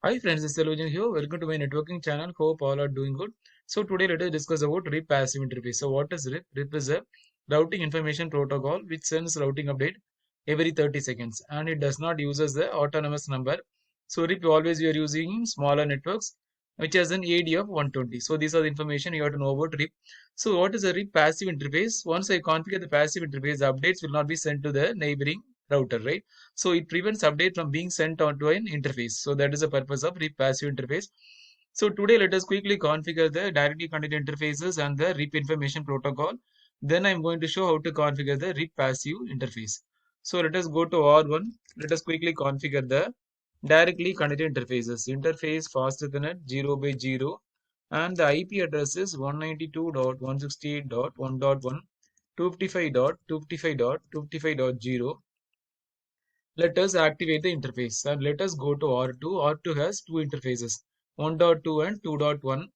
Hi friends, this is Elojan here. Welcome to my networking channel. Hope all are doing good. So today let us discuss about RIP passive interface. So what is RIP? RIP is a routing information protocol which sends routing update every 30 seconds and it does not uses the autonomous number. So RIP always we are using in smaller networks which has an AD of 120. So these are the information you have to know about RIP. So what is a RIP passive interface? Once I configure the passive interface, the updates will not be sent to the neighboring router, right? So it prevents update from being sent onto an interface. So that is the purpose of RIP passive interface. So today let us quickly configure the directly connected interfaces and the RIP information protocol. Then I'm going to show how to configure the RIP passive interface. So let us go to R1. Let us quickly configure the directly connected interfaces. Interface FastEthernet 0 by 0 and the IP address is 192.168.1.1 255.255.255.0. Let us activate the interface and let us go to R2. R2 has two interfaces 1.2 and 2.1.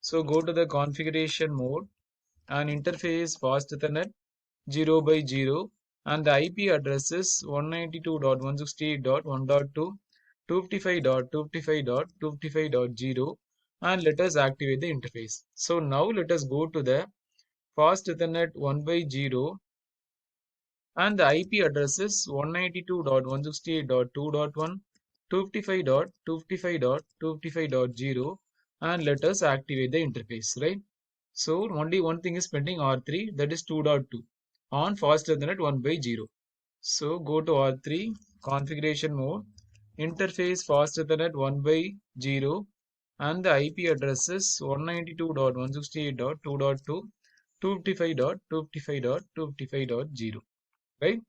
So go to the configuration mode and interface fast Ethernet 0 by 0 and the IP address is 192.168.1.2 255.255.255.0 and let us activate the interface. So now let us go to the fast Ethernet 1 by 0 and the IP address is 192.168.2.1 255.255.255.0 and let us activate the interface, right? So only one thing is pending R3, that is 2.2 on fast Ethernet 1 by 0. So go to R3 configuration mode, interface fast Ethernet 1 by 0 and the IP address is 192.168.2.2 255.255.255.0, right?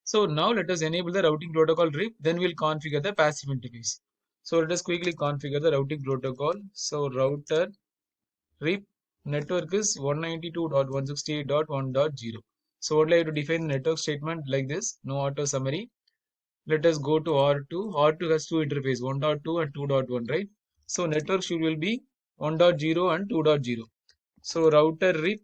So now let us enable the routing protocol RIP, then we'll configure the passive interface. So let us quickly configure the routing protocol. So router RIP network is 192.168.1.0. So what I have to define the network statement like this, no auto summary. Let us go to R2. R2 has two interfaces, 1.2 and 2.1, right? So network should will be 1.0 and 2.0. So router RIP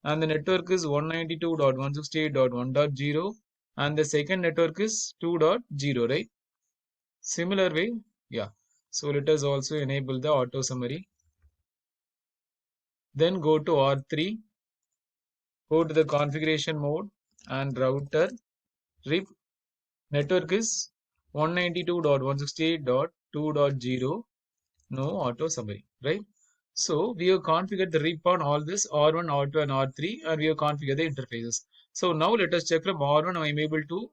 and the network is 192.168.1.0 and the second network is 2.0, right? Similar way, yeah. So let us also enable the auto summary. Then go to R3, go to the configuration mode and router RIP network is 192.168.2.0, no auto summary, right? So we have configured the RIP on all this R1, R2 and R3 and we have configured the interfaces. So now let us check from R1 I am able to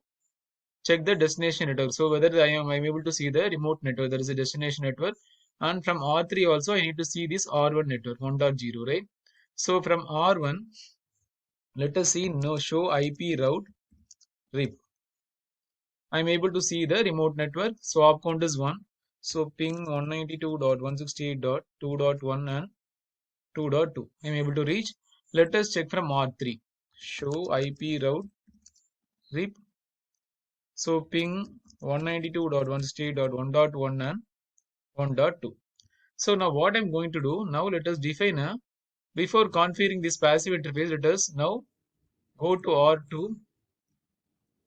check the destination network. So whether I'm able to see the remote network, there is a destination network. And from R3 also I need to see this R1 network 1.0, right? So from R1, let us see no show IP route RIP. I'm able to see the remote network. Swap count is 1. So ping 192.168.2.1 and 2.2. I'm able to reach. Let us check from R3. Show IP route RIP. So ping 192.168.1.1 and 1.2. So now what I'm going to do, now let us define a, before configuring this passive interface, let us now go to R2,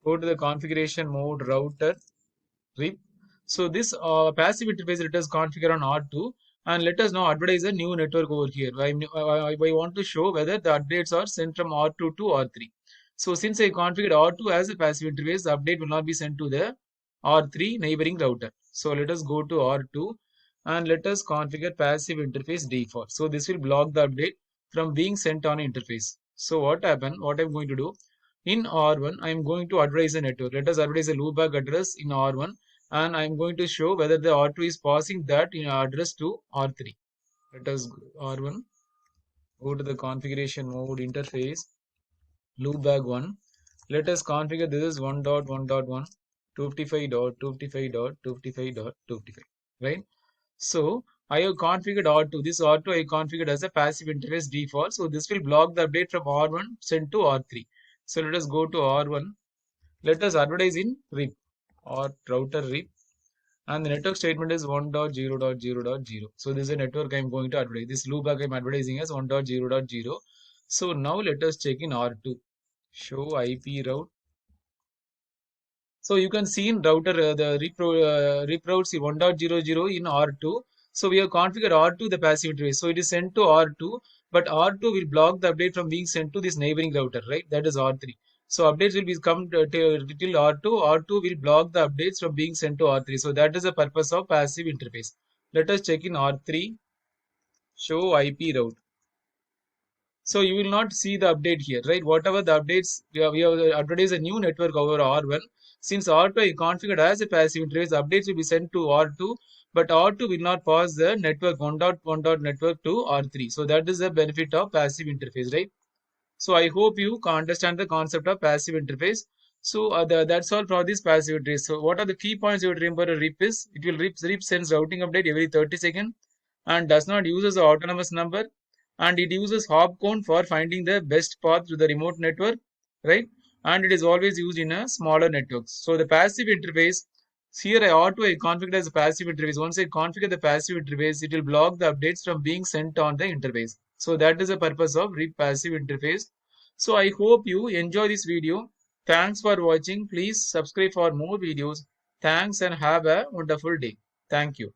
go to the configuration mode router RIP. So this passive interface let us configure on R2 and let us now advertise a new network over here. I want to show whether the updates are sent from R2 to R3. So since I configured R2 as a passive interface, the update will not be sent to the R3 neighboring router. So let us go to R2 and let us configure passive interface default. So this will block the update from being sent on interface. So what happened? What I'm going to do in R1, I'm going to advertise a network. Let us advertise a loopback address in R1 and I'm going to show whether the R2 is passing that in address to R3. Let us go R1, go to the configuration mode interface, loopback 1. Let us configure this is 1.1.1, 255.255.255.255, right? So I have configured R2. This R2 I configured as a passive interface default. So this will block the update from R1 sent to R3. So let us go to R1. Let us advertise in RIP or router RIP and the network statement is 1.0.0.0. So this is a network I'm going to advertise. This loopback I'm advertising as 1.0.0. So now let us check in R2. Show IP route. So you can see in router the reproutes 1.00 in R2. So we have configured R2 the passive interface. So it is sent to R2, but R2 will block the update from being sent to this neighboring router, right? That is R3. So updates will be come till R2. R2 will block the updates from being sent to R3. So that is the purpose of passive interface. Let us check in R3, show IP route. So you will not see the update here, right? Whatever the updates, we have advertised a new network over R1. Since R2 is configured as a passive interface, updates will be sent to R2, but R2 will not pass the network 1.1 network to R3. So that is the benefit of passive interface, right? So I hope you can understand the concept of passive interface. So that's all for this passive interface. So what are the key points you would remember? RIP is it will RIP sends routing update every 30 seconds and does not use as an autonomous number, and it uses hop count for finding the best path to the remote network, right? And it is always used in a smaller networks. So the passive interface here I ought to configure as a passive interface. Once I configure the passive interface, it will block the updates from being sent on the interface. So that is the purpose of RIP passive interface. So I hope you enjoy this video. Thanks for watching. Please subscribe for more videos. Thanks and have a wonderful day. Thank you.